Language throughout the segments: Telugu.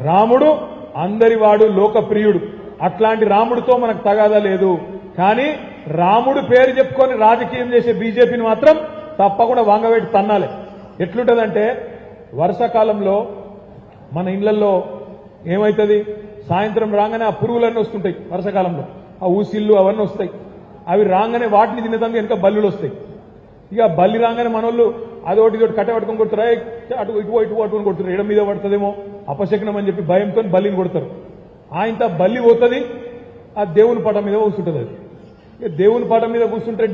రాముడు అందరివాడు లోకప్రియుడు. అట్లాంటి రాముడితో మనకు తగాదా లేదు. కానీ రాముడు పేరు చెప్పుకొని రాజకీయం చేసే బీజేపీని మాత్రం తప్పకుండా వంగవేటి తన్నాలి. ఎట్లుంటదంటే వర్షాకాలంలో మన ఇళ్లలో ఏమైతుంది, సాయంత్రం రాగానే ఆ పురుగులన్నీ వస్తుంటాయి. వర్షాకాలంలో ఆ ఊసిళ్ళు అవన్నీ వస్తాయి. అవి రాగానే వాటిని తినేదానికి వెనక బల్లులు వస్తాయి. ఇక బల్లి రాగానే మనోళ్ళు అదొకటి ఇదొకటి కట్టబట్టుకొని కొడుతారు. అటు ఇటు పట్టుకొని కొడుతారు. ఎడం మీద పడుతుందేమో అపశకనం అని చెప్పి భయంతో బల్లిని కొడతారు. ఆయనతో బల్లి పోతుంది, ఆ దేవుని పటం మీద కూర్చుంటుంది. అది ఇక దేవుని పటం మీద కూర్చుంటే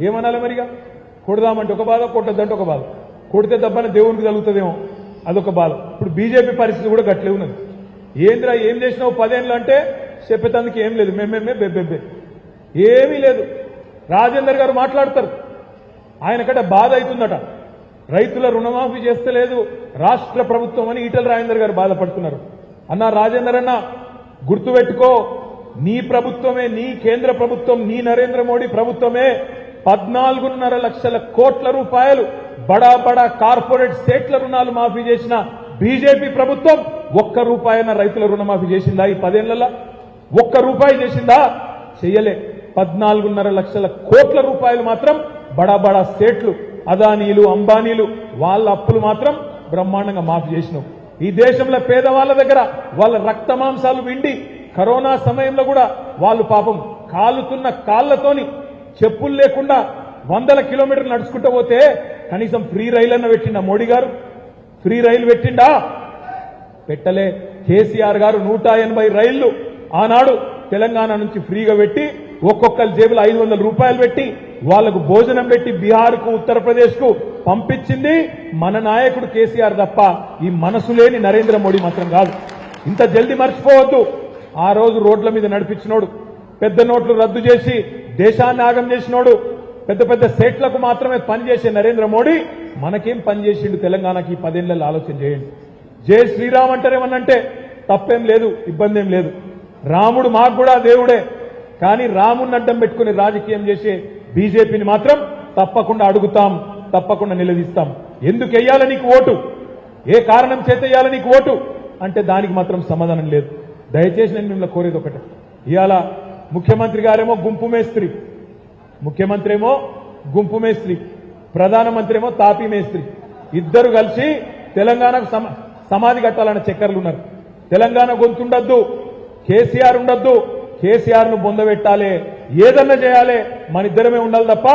ఏమనాలి మరిగా? కొడదామంటే ఒక బాధ, కొట్టద్దంటే ఒక బాధ. కొడితే దెబ్బన దేవునికి తగులుతుందేమో అదొక బాధ. ఇప్పుడు బీజేపీ పరిస్థితి కూడా గట్లే ఉన్నది. ఏంద్రా ఏం చేసినావు 10 ఏళ్ళు అంటే చెప్పేందుకు ఏం లేదు, మేమేమే బెబ్బెబ్బే ఏమీ లేదు. రాజేందర్ గారు మాట్లాడతారు, ఆయనకంటే బాధ అవుతుందట. రైతుల రుణమాఫీ చేస్తలేదు రాష్ట్ర ప్రభుత్వం అని ఈటల రాజేందర్ గారు బాధపడుతున్నారు. అన్నా రాజేందర్ అన్న, గుర్తుపెట్టుకో, నీ ప్రభుత్వమే, నీ కేంద్ర ప్రభుత్వం, నీ నరేంద్ర మోడీ ప్రభుత్వమే 14.5 లక్షల కోట్ల రూపాయలు బడా బడా కార్పొరేట్ స్టేట్ల రుణాలు మాఫీ చేసిన బీజేపీ ప్రభుత్వం ₹1 రైతుల రుణమాఫీ చేసిందా? ఈ 10 ఏళ్లలో ₹1 చేసిందా? చెయ్యలే. 14.5 లక్షల కోట్ల రూపాయలు మాత్రం బడా బడా స్టేట్లు, అదానీలు, అంబానీలు వాళ్ళ అప్పులు మాత్రం బ్రహ్మాండంగా మాఫీ చేసినావు. ఈ దేశంలో పేదవాళ్ల దగ్గర వాళ్ళ రక్త మాంసాలు విండి కరోనా సమయంలో కూడా వాళ్ళు పాపం కాలుతున్న కాళ్లతోని చెప్పులు లేకుండా 100 కిలోమీటర్లు నడుచుకుంటూ పోతే కనీసం ఫ్రీ రైలు అన్న పెట్టిండా మోడీ గారు? ఫ్రీ రైలు పెట్టిండా? పెట్టలే. కేసీఆర్ గారు 180 రైళ్లు ఆనాడు తెలంగాణ నుంచి ఫ్రీగా పెట్టి ఒక్కొక్కరి జేబులో ₹500 పెట్టి వాళ్లకు భోజనం పెట్టి బీహార్కు, ఉత్తరప్రదేశ్కు పంపించింది మన నాయకుడు కేసీఆర్ తప్ప ఈ మనసు లేని నరేంద్ర మోడీ మాత్రం కాదు. ఇంత జల్దీ మర్చిపోవద్దు. ఆ రోజు రోడ్ల మీద నడిపించినోడు, పెద్ద నోట్లు రద్దు చేసి దేశాన్ని ఆగం చేసినోడు, పెద్ద పెద్ద స్టేట్లకు మాత్రమే పనిచేసే నరేంద్ర మోడీ మనకేం పనిచేసిండు తెలంగాణకి ఈ 10 ఏళ్లలో ఆలోచన చేయండి. జై శ్రీరామ్ అంటారేమన్నంటే తప్పేం లేదు, ఇబ్బంది ఏం లేదు. రాముడు మాకు కూడా దేవుడే. కానీ రాముడిని అడ్డం పెట్టుకుని రాజకీయం చేసే బీజేపీని మాత్రం తప్పకుండా అడుగుతాం, తప్పకుండా నిలదీస్తాం. ఎందుకు వెయ్యాలి నీకు ఓటు, ఏ కారణం చేత వెయ్యాలి నీకు ఓటు అంటే దానికి మాత్రం సమాధానం లేదు. దయచేసి నేను మిమ్మల్ని కోరేది ఒకటే, ఇవాళ ముఖ్యమంత్రి గారేమో గుంపు మేస్త్రి, ముఖ్యమంత్రి ఏమో గుంపు మేస్త్రి, ప్రధానమంత్రి ఏమో తాపీ మేస్త్రి, ఇద్దరు కలిసి తెలంగాణకు సమాధి కట్టాలన్న చక్కర్లు ఉన్నారు. తెలంగాణ గొంతుండద్దు, కేసీఆర్ ఉండద్దు, కేసీఆర్ ను బొందబెట్టాలి, ఏదన్నా చేయాలి, మన ఇద్దరమే ఉండాలి తప్ప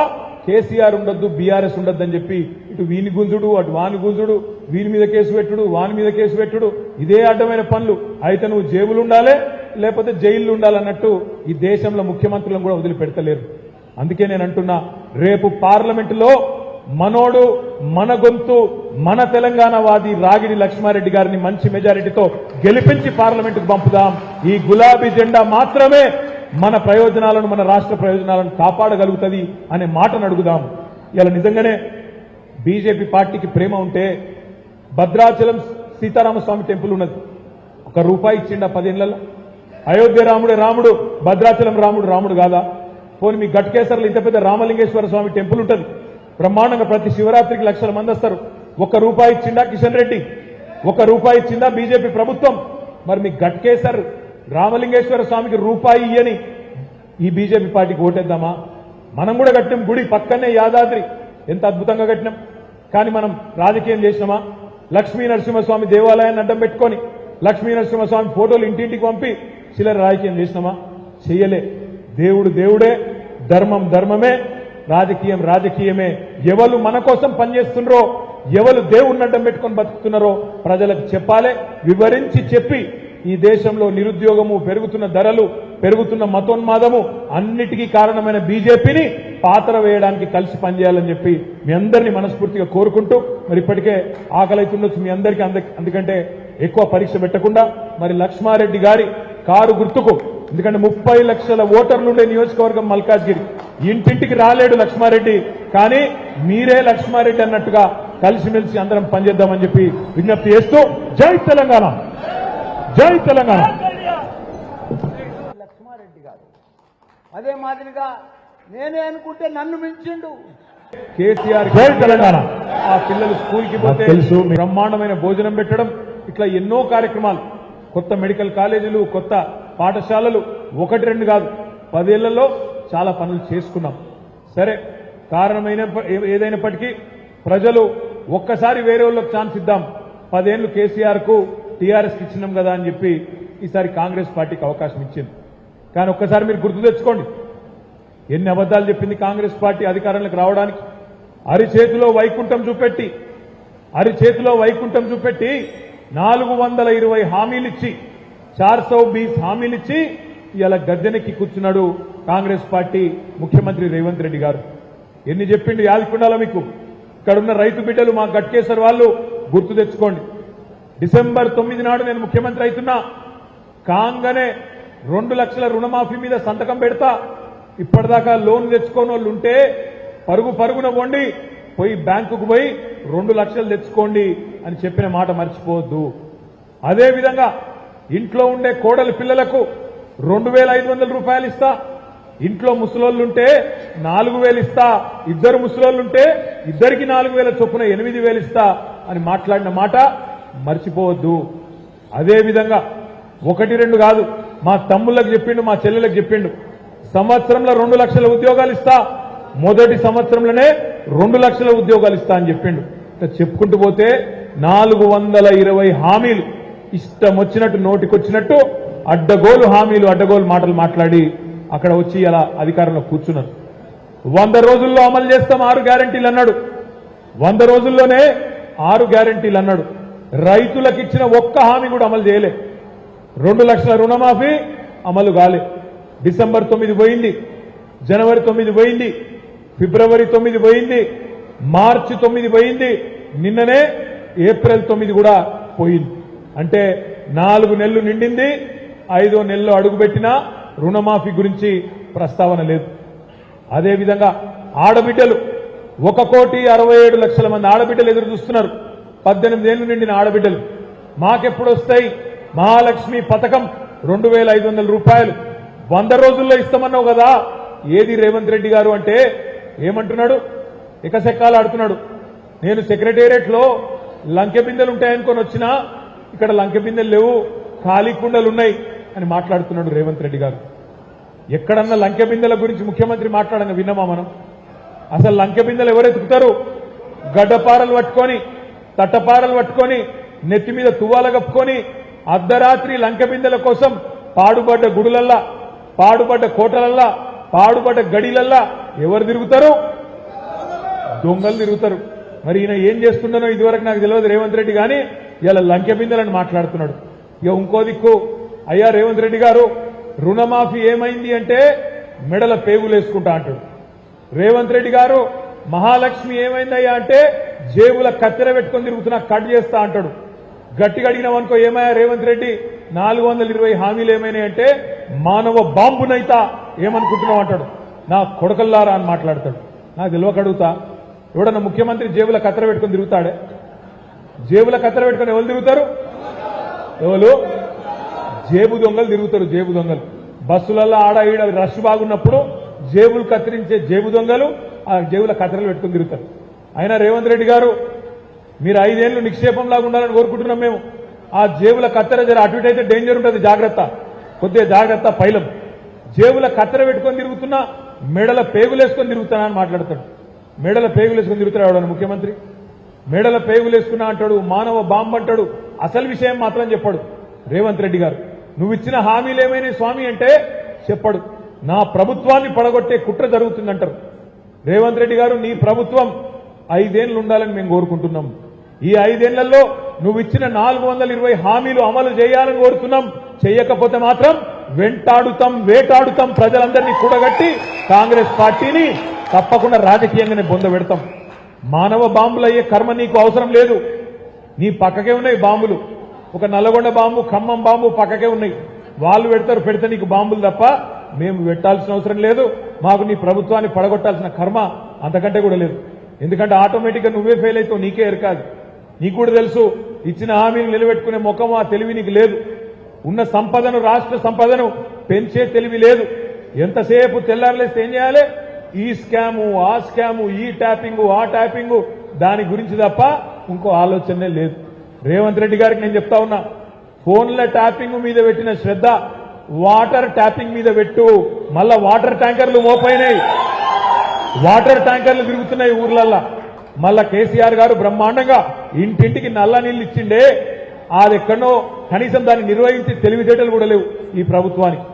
కేసీఆర్ ఉండద్దు, బీఆర్ఎస్ ఉండద్దు అని చెప్పి ఇటు వీని గుంజుడు, అటు వాని గుంజుడు, వీని మీద కేసు పెట్టుడు, వాని మీద కేసు పెట్టుడు, ఇదే అడ్డమైన పనులు. అయితే నువ్వు జేబులు ఉండాలి, లేకపోతే జైళ్లు ఉండాలన్నట్టు ఈ దేశంలో ముఖ్యమంత్రులను కూడా వదిలిపెడతలేరు. అందుకే నేను అంటున్నా, రేపు పార్లమెంటులో మనోడు, మన గొంతు, మన తెలంగాణ వాది రాగిడి లక్ష్మారెడ్డి గారిని మంచి మెజారిటీతో గెలిపించి పార్లమెంటుకు పంపుదాం. ఈ గులాబీ జెండా మాత్రమే మన ప్రయోజనాలను, మన రాష్ట్ర ప్రయోజనాలను కాపాడగలుగుతుంది అనే మాటను అడుగుదాం. ఇలా నిజంగానే బీజేపీ పార్టీకి ప్రేమ ఉంటే భద్రాచలం సీతారామస్వామి టెంపుల్ ఉన్నది, ₹1 ఇచ్చిండా 10 ఏళ్లలో? అయోధ్య రాముడే రాముడు, భద్రాచలం రాముడు రాముడు కాదా? పోనీ మీ గట్కేసర్లో ఇంత పెద్ద రామలింగేశ్వర స్వామి టెంపుల్ ఉంటుంది, బ్రహ్మాండంగా ప్రతి శివరాత్రికి లక్షల మంది వస్తారు. ₹1 ఇచ్చిందా కిషన్ రెడ్డి? ₹1 ఇచ్చిందా బీజేపీ ప్రభుత్వం? మరి మీ గట్కేసర్ రామలింగేశ్వర స్వామికి ₹1 ఇయ్యని ఈ బీజేపీ పార్టీకి ఓటేద్దామా? మనం కూడా కట్టినాం, గుడి పక్కనే యాదాద్రి, ఎంత అద్భుతంగా కట్టినాం. కానీ మనం రాజకీయం చేసినామా? లక్ష్మీ నరసింహస్వామి దేవాలయాన్ని అడ్డం పెట్టుకొని లక్ష్మీ నరసింహస్వామి ఫోటోలు ఇంటింటికి పంపి చిల్లర రాజకీయం చేసినామా? చెయ్యలే. దేవుడు దేవుడే, ధర్మం ధర్మమే, రాజకీయం రాజకీయమే. ఎవరు మన కోసం పనిచేస్తున్నారో, ఎవరు దేవుడిని అడ్డం పెట్టుకొని బతుకుతున్నారో ప్రజలకు చెప్పాలి, వివరించి చెప్పి ఈ దేశంలో నిరుద్యోగము, పెరుగుతున్న ధరలు, పెరుగుతున్న మతోన్మాదము అన్నిటికీ కారణమైన బీజేపీని పాత్ర వేయడానికి కలిసి పనిచేయాలని చెప్పి మీ అందరినీ మనస్ఫూర్తిగా కోరుకుంటూ, మరి ఇప్పటికే ఆకలి అవుతుండొచ్చు మీ అందరికీ, అందుకంటే ఎక్కువ పరీక్ష పెట్టకుండా మరి లక్ష్మారెడ్డి గారి కారు గుర్తుకు, ఎందుకంటే 30 లక్షల ఓటర్లు ఉండే నియోజకవర్గం మల్కాజ్గిరి, ఇంటింటికి రాలేడు లక్ష్మారెడ్డి, కానీ మీరే లక్ష్మారెడ్డి అన్నట్టుగా కలిసిమెలిసి అందరం పనిచేద్దామని చెప్పి విజ్ఞప్తి చేస్తూ జై తెలంగాణ, జై తెలంగాణ. లక్ష్మారెడ్డి గారు అదే మాదిరిగా నేనే అనుకుంటే నన్ను మించిండు కేసీఆర్. జై తెలంగాణ. ఆ పిల్లలు స్కూల్కి పోతే బ్రహ్మాండమైన భోజనం పెట్టడం, ఇట్లా ఎన్నో కార్యక్రమాలు. కొత్త మెడికల్ కాలేజీలు, కొత్త పాఠశాలలు, ఒకటి రెండు కాదు, 10 ఏళ్లలో చాలా పనులు చేసుకున్నాం. సరే, కారణమైన ఏదైనప్పటికీ ప్రజలు ఒక్కసారి వేరే వాళ్ళకి ఛాన్స్ ఇద్దాం, 10 ఏళ్లు కేసీఆర్ కు టీఆర్ఎస్కి ఇచ్చినాం కదా అని చెప్పి ఈసారి కాంగ్రెస్ పార్టీకి అవకాశం ఇచ్చింది. కానీ ఒక్కసారి మీరు గుర్తు తెచ్చుకోండి, ఎన్ని అబద్దాలు చెప్పింది కాంగ్రెస్ పార్టీ అధికారంలోకి రావడానికి. అరిచేతిలో వైకుంఠం చూపెట్టి 420 హామీలిచ్చి 420 హామీలిచ్చి ఇలా గద్దెనెక్కి కూర్చున్నాడు కాంగ్రెస్ పార్టీ ముఖ్యమంత్రి రేవంత్ రెడ్డి గారు. ఎన్ని చెప్పిండు యాదకుండాలో మీకు. ఇక్కడున్న రైతు బిడ్డలు, మా గట్కేశ్వర్ వాళ్ళు గుర్తు తెచ్చుకోండి. డిసెంబర్ 9 నాడు నేను ముఖ్యమంత్రి అవుతున్నా, కాంగనే 2 లక్షల రుణమాఫీ మీద సంతకం పెడతా, ఇప్పటిదాకా లోన్ తెచ్చుకోని వాళ్ళు ఉంటే పరుగున పోండి, పోయి బ్యాంకుకు పోయి 2 లక్షలు తెచ్చుకోండి అని చెప్పిన మాట మర్చిపోవద్దు. అదేవిధంగా ఇంట్లో ఉండే కోడలి పిల్లలకు 2,500 రూపాయలు ఇస్తా, ఇంట్లో ముసలోళ్ళుంటే 4,000 ఇస్తా, ఇద్దరు ముసలోళ్ళుంటే ఇద్దరికి 4,000 చొప్పున 8,000 ఇస్తా అని మాట్లాడిన మాట మర్చిపోవద్దు. అదేవిధంగా 1-2 కాదు, మా తమ్ముళ్ళకి చెప్పిండు, మా చెల్లెలకు చెప్పిండు, సంవత్సరంలో 2 లక్షల ఉద్యోగాలు ఇస్తా, మొదటి సంవత్సరంలోనే 2 లక్షల ఉద్యోగాలు ఇస్తా అని చెప్పిండు. చెప్పుకుంటూ పోతే 420 హామీలు ఇష్టం వచ్చినట్టు నోటికొచ్చినట్టు అడ్డగోలు హామీలు, అడ్డగోలు మాటలు మాట్లాడి అక్కడ వచ్చి అలా అధికారంలో కూర్చున్నారు. 100 రోజుల్లో అమలు చేస్తాం 6 గ్యారంటీలు అన్నాడు. 100 రోజుల్లోనే 6 గ్యారంటీలు అన్నాడు. రైతులకు ఇచ్చిన ఒక్క హామీ కూడా అమలు చేయలే. 2 లక్షల రుణమాఫీ అమలు కాలే. డిసెంబర్ 9 పోయింది, జనవరి 9 పోయింది, ఫిబ్రవరి 9 పోయింది, మార్చి 9 పోయింది, నిన్ననే ఏప్రిల్ 9 కూడా పోయింది. అంటే 4 నెలలు నిండింది, 5వ నెలలో అడుగుపెట్టినా రుణమాఫీ గురించి ప్రస్తావన లేదు. అదేవిధంగా ఆడబిడ్డలు 1,67,00,000 మంది ఆడబిడ్డలు ఎదురు చూస్తున్నారు. 18 ఏళ్లు నిండిన ఆడబిడ్డలు. మాకెప్పుడు వస్తాయి మహాలక్ష్మి పథకం 2,500 రూపాయలు 100 రోజుల్లో ఇస్తామన్నావు కదా, ఏది రేవంత్ రెడ్డి గారు అంటే ఏమంటున్నాడు, ఎకసెక్కాలు ఆడుతున్నాడు. నేను సెక్రటేరియట్ లో లంకె బిందెలు ఉంటాయనుకొని వచ్చినా, ఇక్కడ లంకె బిందెలు లేవు, ఖాళీ కుండలు ఉన్నాయి అని మాట్లాడుతున్నాడు రేవంత్ రెడ్డి గారు. ఎక్కడన్నా లంకె బిందెల గురించి ముఖ్యమంత్రి మాట్లాడంగా విన్నామా మనం? అసలు లంకె బిందెలు ఎవరు ఎత్తుకుతారు? గడ్డపారలు పట్టుకొని, తట్టపారలు పట్టుకొని, నెత్తి మీద తువ్వాల కప్పుకొని అర్ధరాత్రి లంకె బిందెల కోసం పాడుబడ్డ గుడులల్లా, పాడుబడ్డ కోటలల్లా, పాడుబడ్డ గడిలల్లా ఎవరు తిరుగుతారు? దొంగలు తిరుగుతారు. మరి ఈయన ఏం చేస్తుండనో ఇదివరకు నాకు తెలియదు రేవంత్ రెడ్డి, కానీ ఇలా లంకె బిందెలని మాట్లాడుతున్నాడు. ఇక ఇంకో దిక్కు, అయ్యా రేవంత్ రెడ్డి గారు రుణమాఫీ ఏమైంది అంటే మెడల పేగులు వేసుకుంటా అంటాడు. రేవంత్ రెడ్డి గారు మహాలక్ష్మి ఏమైందయ్యా అంటే జేబుల కత్తెర పెట్టుకొని తిరుగుతున్నా, కట్ చేస్తా అంటాడు. గట్టిగా అడిగినామనుకో, ఏమయ్యా రేవంత్ రెడ్డి 420 హామీలు ఏమైనాయంటే మానవ బాంబునైతా ఏమనుకుంటున్నావు అంటాడు. నా కొడకల్లారా అని మాట్లాడతాడు. నాకు తెలియక అడుగుతా, ఎవడన్నా ముఖ్యమంత్రి జేబుల కత్తెర పెట్టుకొని తిరుగుతాడే? జేబుల కత్తెర పెట్టుకొని ఎవరు తిరుగుతారు? ఎవరు? జేబు దొంగలు తిరుగుతారు. జేబు దొంగలు బస్సులలో ఆడ ఈడ రష్ బాగున్నప్పుడు జేబులు కత్తిరించే జేబు దొంగలు ఆ జేబుల కత్తెరలు పెట్టుకుని తిరుగుతారు. అయినా రేవంత్ రెడ్డి గారు మీరు 5 ఏళ్లు నిక్షేపంలాగా ఉండాలని కోరుకుంటున్నాం మేము. ఆ జేబుల కత్తెర జర అటు ఇటు అయితే డేంజర్ ఉంటుంది, జాగ్రత్త, కొద్దిగా జాగ్రత్త. పైలం జేబుల కత్తెర పెట్టుకొని తిరుగుతున్నా, మెడల పేగులేసుకొని తిరుగుతున్నా అని మాట్లాడతాడు. మెడల పేగులేసుకొని తిరుగుతాడు ముఖ్యమంత్రి. మెడల పేగులేసుకున్నా అంటాడు, మానవ బాంబు అంటాడు. అసలు విషయం మాత్రం చెప్పాడు రేవంత్ రెడ్డి గారు. నువ్వు ఇచ్చిన హామీలు ఏమైనా స్వామి అంటే చెప్పడు. నా ప్రభుత్వాన్ని పడగొట్టే కుట్ర జరుగుతుందంటారు. రేవంత్ రెడ్డి గారు, నీ ప్రభుత్వం 5 ఏళ్లు ఉండాలని మేము కోరుకుంటున్నాం. ఈ 5 ఏళ్లలో నువ్వు ఇచ్చిన 420 హామీలు అమలు చేయాలని కోరుతున్నాం. చేయకపోతే మాత్రం వెంటాడుతాం, వేటాడుతాం, ప్రజలందరినీ కూడగట్టి కాంగ్రెస్ పార్టీని తప్పకుండా రాజకీయంగానే బొందబెడతాం. మానవ బాంబులు అయ్యే కర్మ నీకు అవసరం లేదు. నీ పక్కకే ఉన్నాయి బాంబులు. ఒక నల్లగొండ బాంబు, ఖమ్మం బాంబు పక్కకే ఉన్నాయి. వాళ్ళు పెడతారు, పెడితే నీకు బాంబులు తప్ప మేము పెట్టాల్సిన అవసరం లేదు. మాకు నీ ప్రభుత్వాన్ని పడగొట్టాల్సిన కర్మ అంతకంటే కూడా లేదు. ఎందుకంటే ఆటోమేటిక్గా నువ్వే ఫెయిల్ అవుతావు, నీకే ఎరకాదు. నీకు కూడా తెలుసు, ఇచ్చిన హామీలు నిలబెట్టుకునే ముఖం, ఆ తెలివి నీకు లేదు. ఉన్న సంపదను, రాష్ట్ర సంపదను పెంచే తెలివి లేదు. ఎంతసేపు తెల్లారలేస్తే ఏం చేయాలి? ఈ స్కాము, ఆ స్కాము, ఈ ట్యాపింగు, ఆ ట్యాపింగు, దాని గురించి తప్ప ఇంకో ఆలోచనే లేదు. రేవంత్ రెడ్డి గారికి నేను చెప్తా ఉన్నా, ఫోన్ల ట్యాపింగ్ మీద పెట్టిన శ్రద్ధ వాటర్ ట్యాపింగ్ మీద పెట్టు. మళ్ళా వాటర్ ట్యాంకర్లు మోపైనాయి, వాటర్ ట్యాంకర్లు తిరుగుతున్నాయి ఊర్లల్లా. మళ్ళా కేసీఆర్ గారు బ్రహ్మాండంగా ఇంటింటికి నల్ల నీళ్లు ఇచ్చిండే, అది ఎక్కడో కనీసం దాన్ని నిర్వహించి తెలివితేటలు కూడా లేవు ఈ ప్రభుత్వానికి.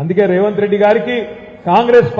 అందుకే రేవంత్ రెడ్డి గారికి కాంగ్రెస్ పార్టీ